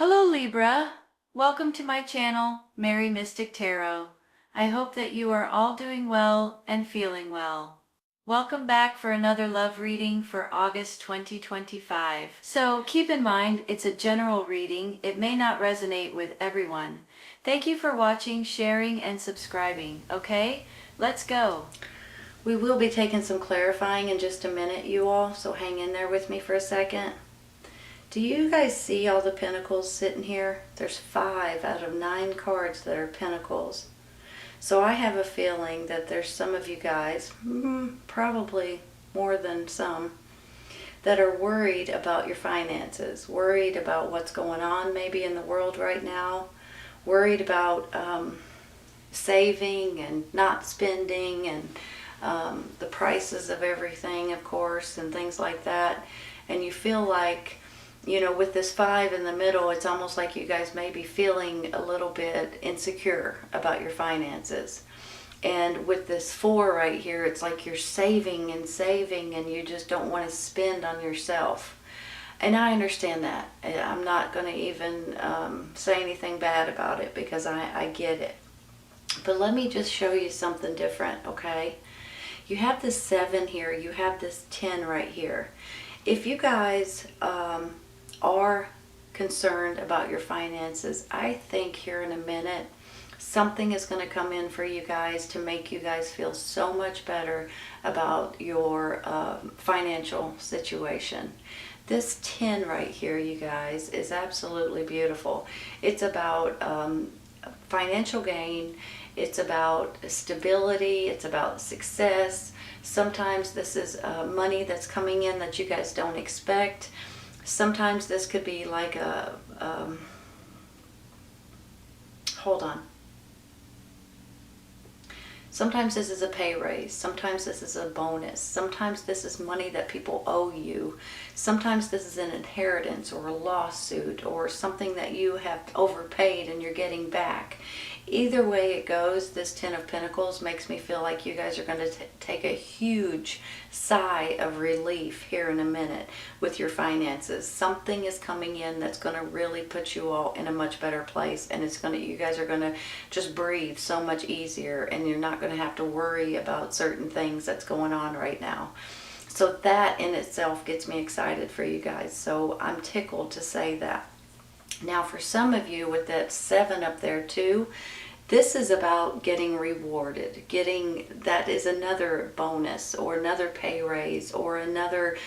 Hello Libra, welcome to my channel, Mary Mystic Tarot. I hope that you are all doing well and feeling well. Welcome back for another love reading for August 2025. So keep in mind, it's a general reading. It may not resonate with everyone. Thank you for watching, sharing, and subscribing. Okay, let's go. We will be taking some clarifying in just a minute, you all, so hang in there with me for a second. Do you guys see all the pentacles sitting here? There's 5 out of 9 cards that are pentacles. So I have a feeling that there's some of you guys, probably more than some, that are worried about your finances, worried about what's going on maybe in the world right now, worried about saving and not spending and the prices of everything, of course, and things like that. And you feel like, with this 5 in the middle, it's almost like you guys may be feeling a little bit insecure about your finances. And with this 4 right here, it's like you're saving and you just don't want to spend on yourself. And I understand that. I'm not going to even say anything bad about it because I get it. But let me just show you something different, okay? You have this 7 here, you have this 10 right here. If you guys are concerned about your finances, I think here in a minute something is going to come in for you guys to make you guys feel so much better about your financial situation. This 10 right here, you guys, is absolutely beautiful. It's about financial gain, it's about stability, it's about success. Sometimes this is money that's coming in that you guys don't expect. Sometimes this could be like a, hold on. Sometimes this is a pay raise. Sometimes this is a bonus. Sometimes this is money that people owe you. Sometimes this is an inheritance or a lawsuit or something that you have overpaid and you're getting back. Either way it goes, this 10 of Pentacles makes me feel like you guys are going to take a huge sigh of relief here in a minute with your finances. Something is coming in that's going to really put you all in a much better place, and you guys are going to just breathe so much easier, and you're not going to have to worry about certain things that's going on right now. So that in itself gets me excited for you guys. So I'm tickled to say that. Now for some of you with that 7 up there too, this is about getting rewarded. That is another bonus or another pay raise or another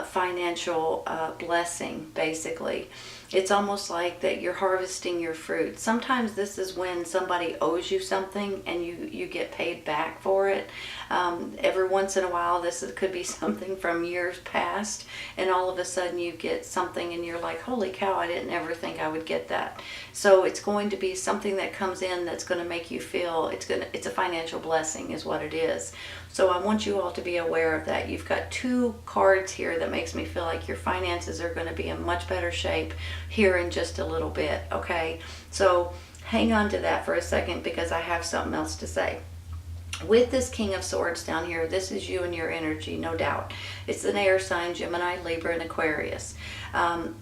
financial blessing, basically. It's almost like that you're harvesting your fruit. Sometimes this is when somebody owes you something and you get paid back for it. Every once in a while, could be something from years past, and all of a sudden you get something and you're like, holy cow, I didn't ever think I would get that. So it's going to be something that comes in that's going to make you feel it's a financial blessing is what it is. So I want you all to be aware of that. You've got 2 cards here that makes me feel like your finances are going to be in much better shape here in just a little bit, okay? So hang on to that for a second because I have something else to say. With this King of Swords down here, this is you and your energy, no doubt. It's an air sign, Gemini, Libra, and Aquarius.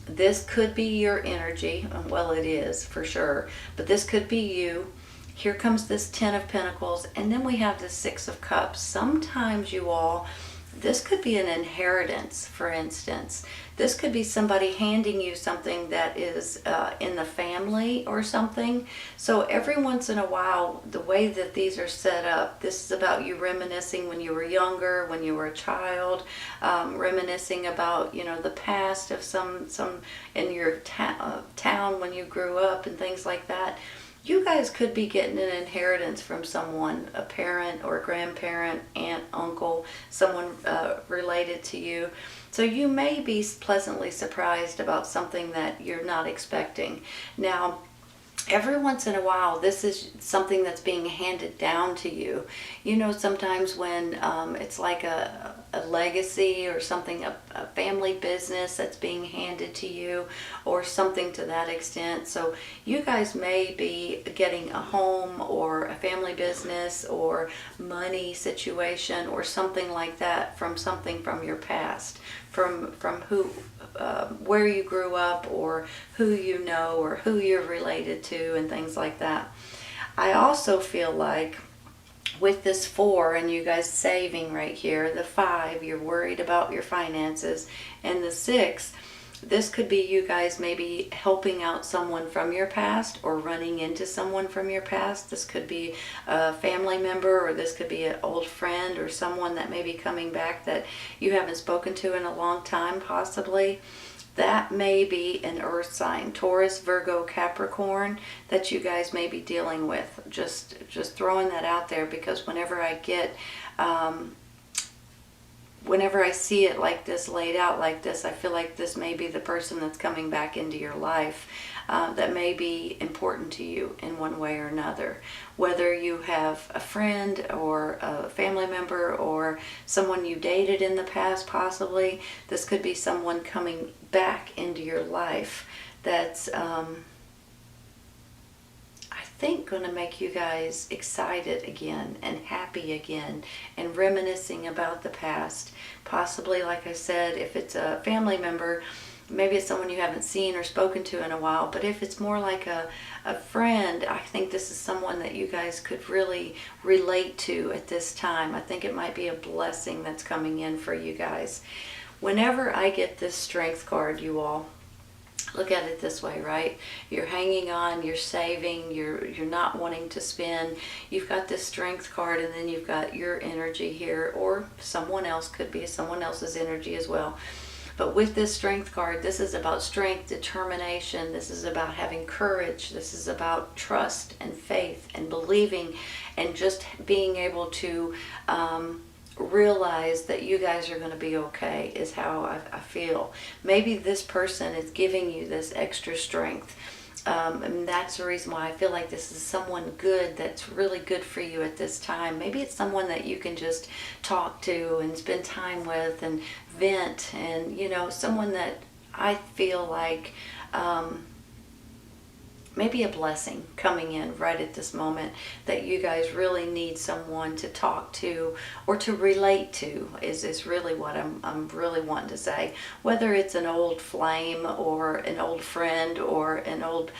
This could be your energy. Well, it is for sure. But this could be you. Here comes this 10 of Pentacles, and then we have the 6 of Cups. Sometimes you all, this could be an inheritance, for instance. This could be somebody handing you something that is in the family or something. So every once in a while, the way that these are set up, this is about you reminiscing when you were younger, when you were a child, reminiscing about, the past of some in your town when you grew up and things like that. You guys could be getting an inheritance from someone, a parent or a grandparent, aunt, uncle, someone related to you. So you may be pleasantly surprised about something that you're not expecting. Now, every once in a while, this is something that's being handed down to you. Sometimes when it's like a legacy or something, a family business that's being handed to you or something to that extent. So you guys may be getting a home or a family business or money situation or something like that from something from your past. from who, where you grew up, or who you know, or who you're related to, and things like that. I also feel like with this 4 and you guys saving right here, the 5, you're worried about your finances, and the 6, this could be you guys maybe helping out someone from your past or running into someone from your past. This could be a family member, or this could be an old friend, or someone that may be coming back that you haven't spoken to in a long time, possibly. That may be an earth sign, Taurus, Virgo, Capricorn, that you guys may be dealing with. Just throwing that out there, because whenever I see it like this, laid out like this, I feel like this may be the person that's coming back into your life that may be important to you in one way or another. Whether you have a friend or a family member or someone you dated in the past, possibly, this could be someone coming back into your life that's I think going to make you guys excited again and happy again and reminiscing about the past. Possibly, like I said, if it's a family member, maybe it's someone you haven't seen or spoken to in a while. But if it's more like a friend, I think this is someone that you guys could really relate to at this time. I think it might be a blessing that's coming in for you guys. Whenever I get this strength card, you all, look at it this way, right? You're hanging on, you're saving, you're not wanting to spend. You've got this strength card, and then you've got your energy here, or someone else, could be someone else's energy as well. But with this strength card, this is about strength, determination. This is about having courage. This is about trust and faith and believing, and just being able to realize that you guys are going to be okay, is how I feel. Maybe this person is giving you this extra strength. And that's the reason why I feel like this is someone good, that's really good for you at this time. Maybe it's someone that you can just talk to and spend time with and vent, and someone that I feel like maybe a blessing coming in right at this moment, that you guys really need someone to talk to or to relate to, is really what I'm really wanting to say. Whether it's an old flame or an old friend or an old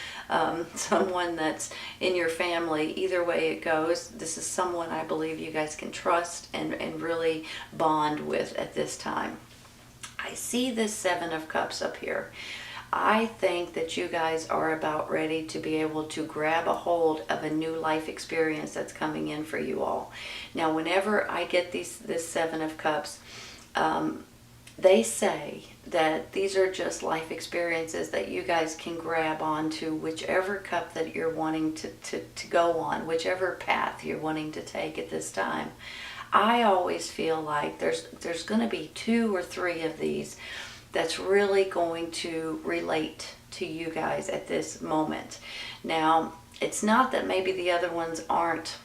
someone that's in your family, either way it goes, this is someone I believe you guys can trust and really bond with at this time. I see this 7 of Cups up here. I think that you guys are about ready to be able to grab a hold of a new life experience that's coming in for you all. Now, whenever I get this 7 of Cups, they say that these are just life experiences that you guys can grab onto whichever cup that you're wanting to go on, whichever path you're wanting to take at this time. I always feel like there's going to be 2 or 3 of these that's really going to relate to you guys at this moment. Now, it's not that maybe the other ones aren't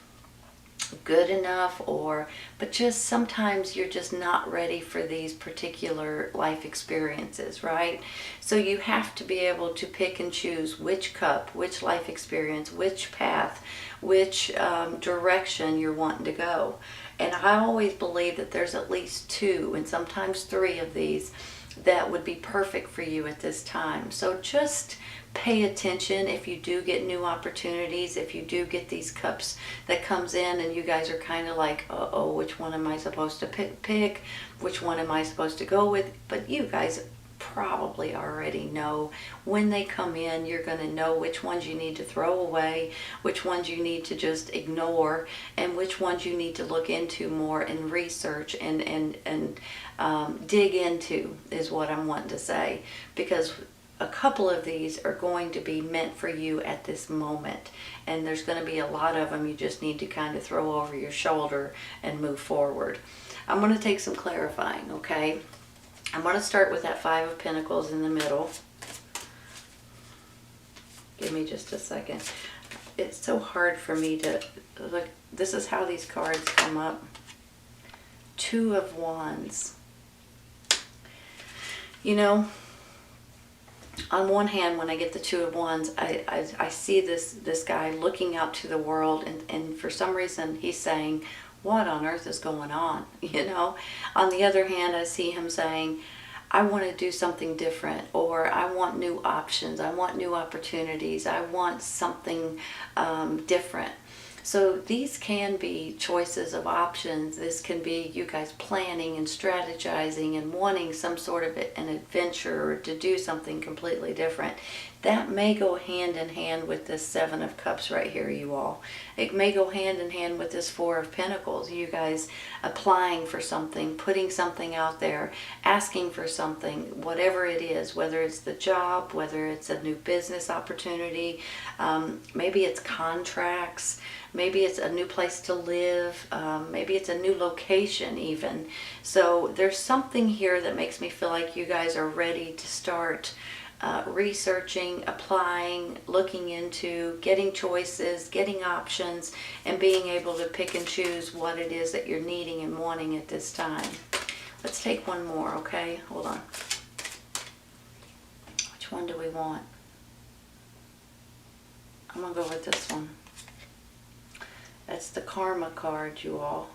good enough, but just sometimes you're just not ready for these particular life experiences, right? So you have to be able to pick and choose which cup, which life experience, which path, which direction you're wanting to go. And I always believe that there's at least 2 and sometimes 3 of these that would be perfect for you at this time. So just pay attention if you do get new opportunities, if you do get these cups that comes in and you guys are kind of like, uh-oh, which one am I supposed to pick? Which one am I supposed to go with? But you guys probably already know when they come in. You're going to know which ones you need to throw away, which ones you need to just ignore, and which ones you need to look into more and research and dig into, is what I'm wanting to say. Because a couple of these are going to be meant for you at this moment, and there's going to be a lot of them you just need to kind of throw over your shoulder and move forward. I'm going to take some clarifying, okay? I'm going to start with that 5 of Pentacles in the middle. Give me just a second. It's so hard for me to look. This is how these cards come up. 2 of Wands. On one hand, when I get the 2 of Wands, I see this guy looking out to the world, and for some reason he's saying, what on earth is going on? On the other hand, I see him saying, I want to do something different, or I want new options, I want new opportunities, I want something different. So these can be choices of options. This can be you guys planning and strategizing and wanting some sort of an adventure or to do something completely different. That may go hand in hand with this Seven of Cups right here, you all. It may go hand in hand with this Four of Pentacles. You guys applying for something, putting something out there, asking for something, whatever it is, whether it's the job, whether it's a new business opportunity, maybe it's contracts, maybe it's a new place to live, maybe it's a new location even. So there's something here that makes me feel like you guys are ready to start researching, applying, looking into, getting choices, getting options, and being able to pick and choose what it is that you're needing and wanting at this time. Let's take one more, okay? Hold on. Which one do we want? I'm going to go with this one. That's the Karma card, you all.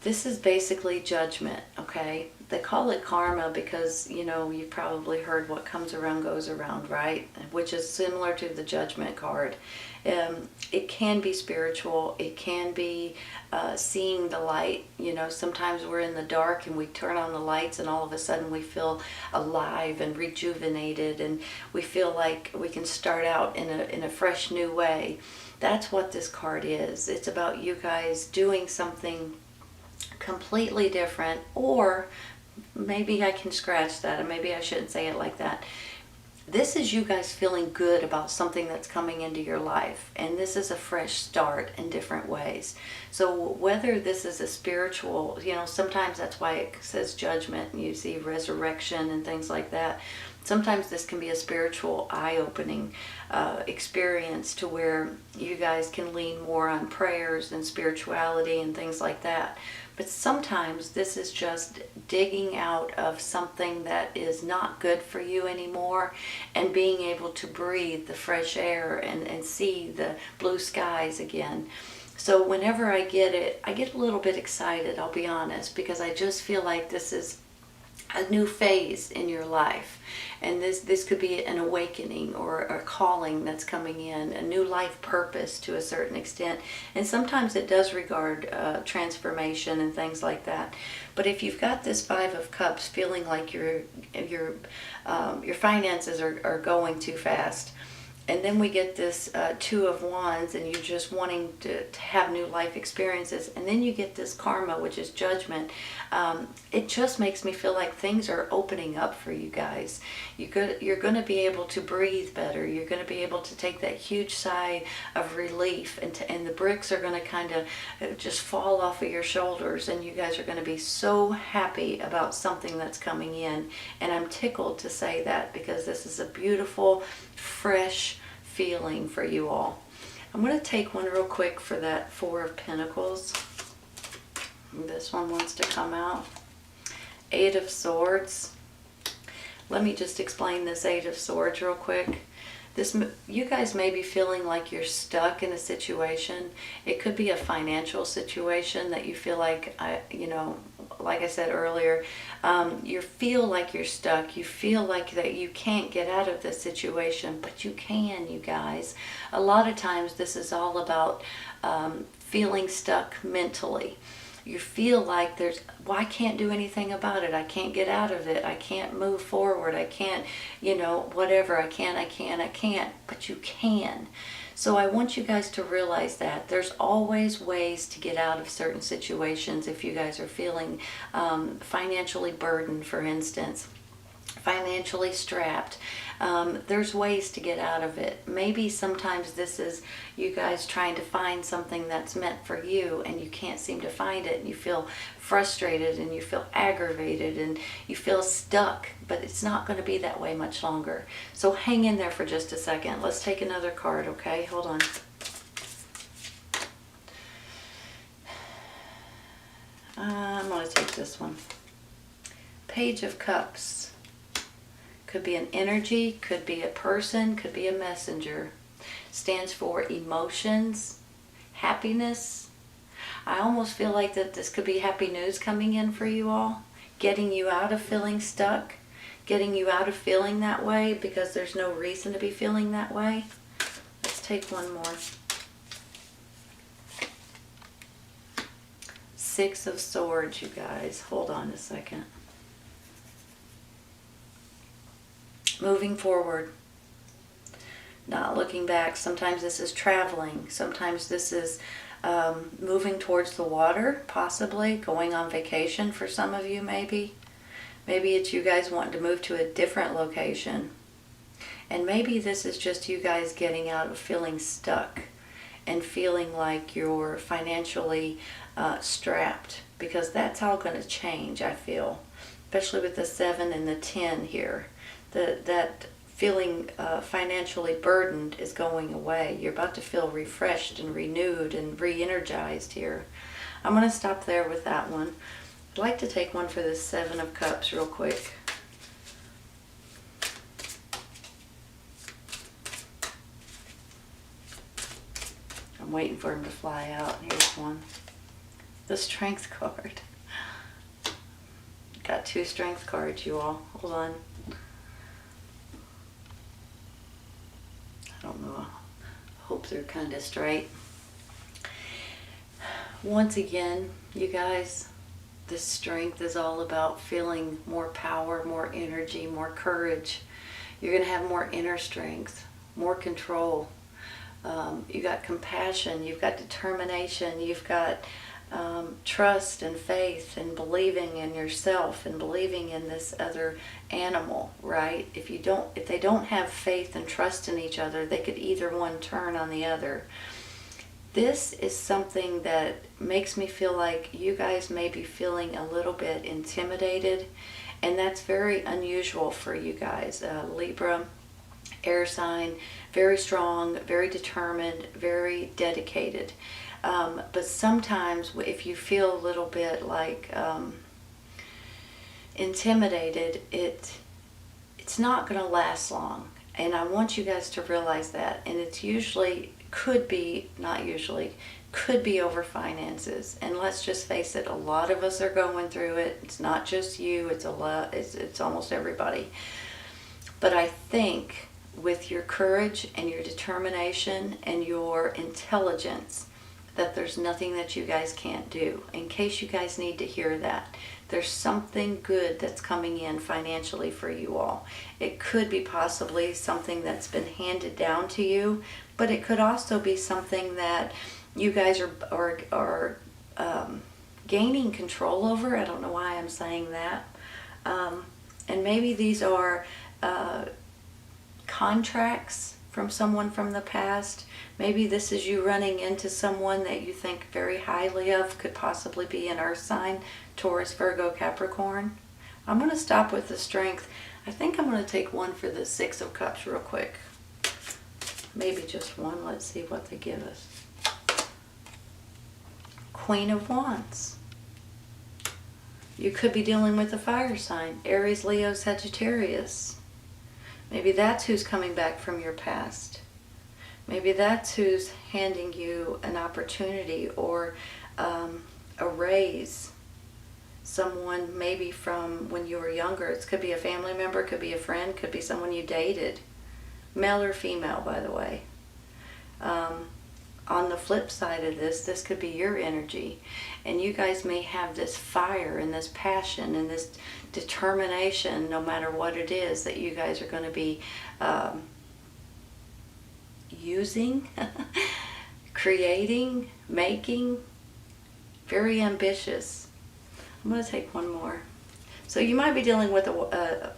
This is basically judgment, okay? They call it karma because, you know, you've probably heard what comes around goes around, right? Which is similar to the judgment card. It can be spiritual. It can be seeing the light. You know, sometimes we're in the dark and we turn on the lights and all of a sudden we feel alive and rejuvenated and we feel like we can start out in a fresh new way. That's what this card is. It's about you guys doing something completely different, or maybe I can scratch that, and maybe I shouldn't say it like that. This is you guys feeling good about something that's coming into your life, and this is a fresh start in different ways. So whether this is a spiritual, you know, sometimes that's why it says judgment and you see resurrection and things like that. Sometimes this can be a spiritual eye-opening experience to where you guys can lean more on prayers and spirituality and things like that. But sometimes this is just digging out of something that is not good for you anymore and being able to breathe the fresh air and see the blue skies again. So whenever I get it, I get a little bit excited, I'll be honest, because I just feel like this is a new phase in your life, and this could be an awakening or a calling that's coming in, a new life purpose to a certain extent, and sometimes it does regard transformation and things like that. But if you've got this Five of Cups feeling like your finances are going too fast, and then we get this Two of Wands, and you're just wanting to have new life experiences. And then you get this Karma, which is judgment. It just makes me feel like things are opening up for you guys. You're going to be able to breathe better. You're going to be able to take that huge sigh of relief. And the bricks are going to kind of just fall off of your shoulders. And you guys are going to be so happy about something that's coming in. And I'm tickled to say that because this is a beautiful, fresh feeling for you all. I'm going to take one real quick for that Four of Pentacles. This one wants to come out. Eight of Swords. Let me just explain this Eight of Swords real quick. You guys may be feeling like you're stuck in a situation. It could be a financial situation that you feel like, like I said earlier, you feel like you're stuck. You feel like that you can't get out of this situation, but you can, you guys. A lot of times this is all about feeling stuck mentally. You feel like I can't do anything about it. I can't get out of it. I can't move forward. I can't, whatever. I can't. But you can. So I want you guys to realize that there's always ways to get out of certain situations if you guys are feeling financially burdened, for instance, financially strapped. There's ways to get out of it. Maybe sometimes this is you guys trying to find something that's meant for you and you can't seem to find it, and you feel frustrated and you feel aggravated and you feel stuck, but it's not going to be that way much longer. So hang in there for just a second. Let's take another card, okay? Hold on. I'm going to take this one. Page of Cups. Could be an energy, could be a person, could be a messenger. Stands for emotions, happiness. I almost feel like that this could be happy news coming in for you all. getting you out of feeling stuck, getting you out of feeling that way because there's no reason to be feeling that way. Let's take one more. Six of Swords, you guys. Hold on a second. Moving forward. Not looking back. Sometimes this is traveling. Sometimes this is moving towards the water, possibly. Going on vacation for some of you, maybe. Maybe it's you guys wanting to move to a different location. And maybe this is just you guys getting out of feeling stuck and feeling like you're financially strapped, because that's all going to change, I feel. Especially with the 7 and the 10 here. That feeling financially burdened is going away. You're about to feel refreshed and renewed and re-energized here. I'm going to stop there with that one. I'd like to take one for the 7 of Cups real quick. I'm waiting for him to fly out. Here's one. The Strength card. Got 2 Strength cards, you all. Hold on. I don't know. I hope they're kind of straight. Once again, you guys, this strength is all about feeling more power, more energy, more courage. You're going to have more inner strength, more control. You got compassion, you've got determination, you've got trust and faith and believing in yourself and believing in this other animal, right? If they don't have faith and trust in each other, they could either one turn on the other. This is something that makes me feel like you guys may be feeling a little bit intimidated, and that's very unusual for you guys. Libra, air sign, very strong, very determined, very dedicated. But sometimes if you feel a little bit like intimidated, it's not going to last long. And I want you guys to realize that. And it's usually, could be over finances. And let's just face it, a lot of us are going through it. It's not just you, it's almost everybody. But I think with your courage and your determination and your intelligence, that there's nothing that you guys can't do. In case you guys need to hear that, there's something good that's coming in financially for you all. It could be possibly something that's been handed down to you, but it could also be something that you guys are gaining control over. I don't know why I'm saying that. And maybe these are contracts from someone from the past. Maybe this is you running into someone that you think very highly of, could possibly be an earth sign, Taurus, Virgo, Capricorn. I'm going to stop with the strength. I think I'm going to take one for the 6 of Cups real quick. Maybe just one. Let's see what they give us. Queen of Wands. You could be dealing with a fire sign, Aries, Leo, Sagittarius. Maybe that's who's coming back from your past. Maybe that's who's handing you an opportunity or a raise. Someone maybe from when you were younger. It could be a family member, could be a friend, could be someone you dated. Male or female, by the way. On the flip side of this could be your energy. And you guys may have this fire and this passion and this determination, no matter what it is, that you guys are going to be using, creating, making. Very ambitious. I'm going to take one more. So you might be dealing with a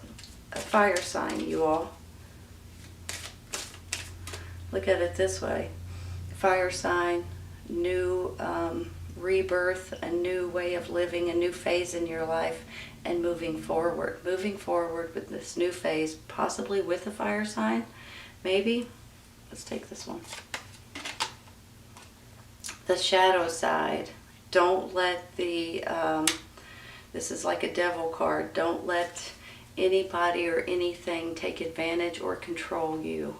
fire sign, you all. Look at it this way. Fire sign, new rebirth, a new way of living, a new phase in your life, and moving forward. Moving forward with this new phase, possibly with a fire sign, maybe. Let's take this one. The shadow side. Don't let the, this is like a devil card. Don't let anybody or anything take advantage or control you.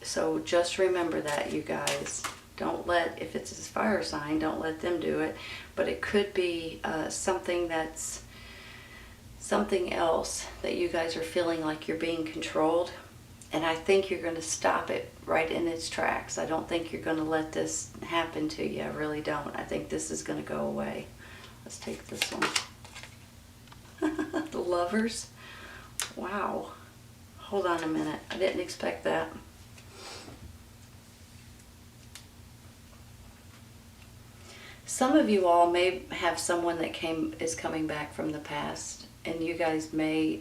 So just remember that, you guys. Don't let, if it's his fire sign, don't let them do it. But it could be something else that you guys are feeling like you're being controlled. And I think you're going to stop it right in its tracks. I don't think you're going to let this happen to you. I really don't. I think this is going to go away. Let's take this one. The Lovers. Wow. Hold on a minute. I didn't expect that. Some of you all may have someone that is coming back from the past, and you guys may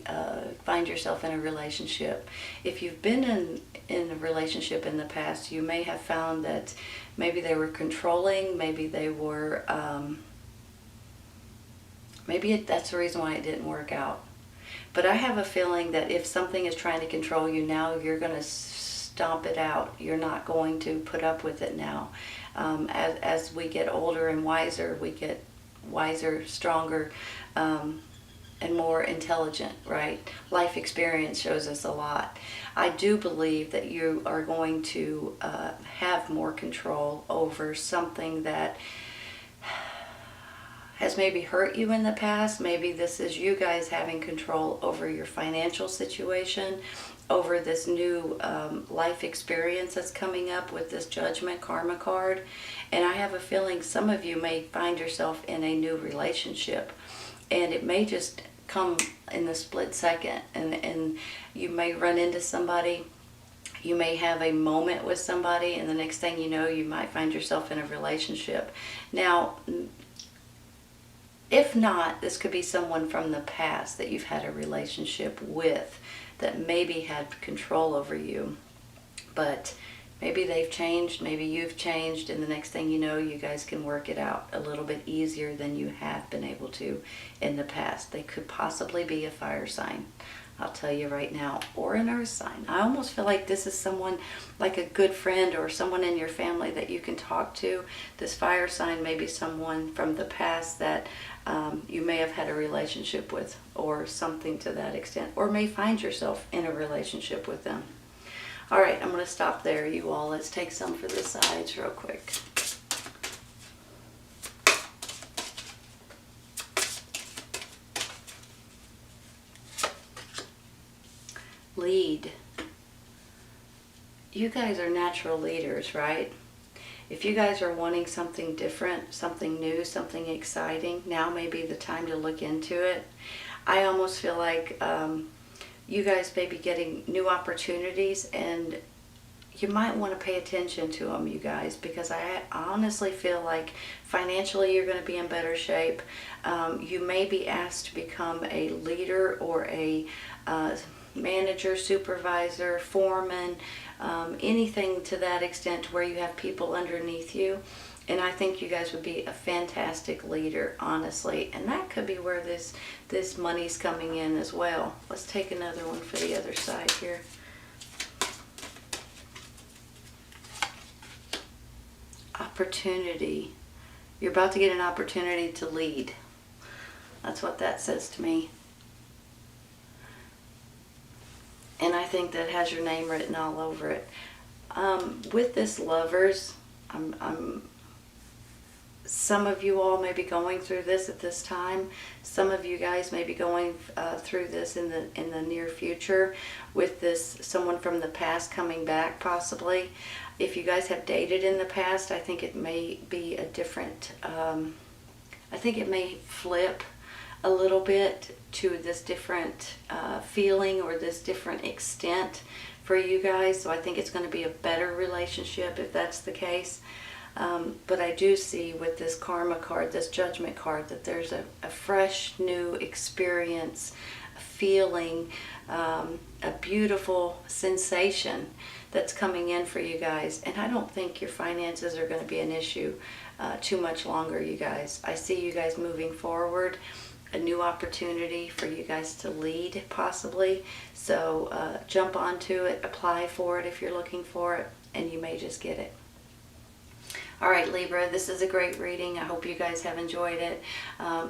find yourself in a relationship. If you've been in a relationship in the past, you may have found that maybe they were controlling, maybe they were, that's the reason why it didn't work out. But I have a feeling that if something is trying to control you now, you're going to stomp it out. You're not going to put up with it now. As we get older and wiser, we get wiser, stronger, and more intelligent, right? Life experience shows us a lot. I do believe that you are going to have more control over something that has maybe hurt you in the past. Maybe this is you guys having control over your financial situation, over this new life experience that's coming up with this Judgment Karma card. And I have a feeling some of you may find yourself in a new relationship, and it may just come in the split second, and you may run into somebody, you may have a moment with somebody, and the next thing you know, you might find yourself in a relationship. Now, if not, this could be someone from the past that you've had a relationship with that maybe had control over you. But maybe they've changed, maybe you've changed, and the next thing you know, you guys can work it out a little bit easier than you have been able to in the past. They could possibly be a fire sign, I'll tell you right now, or an earth sign. I almost feel like this is someone like a good friend or someone in your family that you can talk to. This fire sign may be someone from the past that you may have had a relationship with, or something to that extent, or may find yourself in a relationship with them. All right, I'm going to stop there, you all. Let's take some for the sides real quick. Lead. You guys are natural leaders, right? If you guys are wanting something different, something new, something exciting, now may be the time to look into it. I almost feel like you guys may be getting new opportunities, and you might want to pay attention to them, you guys, because I honestly feel like financially you're going to be in better shape. You may be asked to become a leader or a manager, supervisor, foreman, anything to that extent where you have people underneath you. And I think you guys would be a fantastic leader, honestly. And that could be where this money's coming in as well. Let's take another one for the other side here. Opportunity. You're about to get an opportunity to lead. That's what that says to me. And I think that has your name written all over it. With this Lovers, some of you all may be going through this at this time. Some of you guys may be going through this in the near future, with this someone from the past coming back, possibly. If you guys have dated in the past, I think it may be a different, I think it may flip a little bit to this different feeling or this different extent for you guys. So I think it's going to be a better relationship if that's the case. But I do see with this Karma card, this Judgment card, that there's a fresh new experience, a feeling, a beautiful sensation that's coming in for you guys. And I don't think your finances are going to be an issue too much longer, you guys. I see you guys moving forward, a new opportunity for you guys to lead, possibly. So jump onto it, apply for it if you're looking for it, and you may just get it. All right, Libra, this is a great reading. I hope you guys have enjoyed it.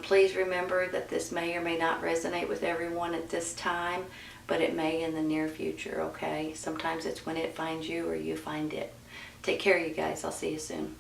Please remember that this may or may not resonate with everyone at this time, but it may in the near future, okay? Sometimes it's when it finds you or you find it. Take care, you guys. I'll see you soon.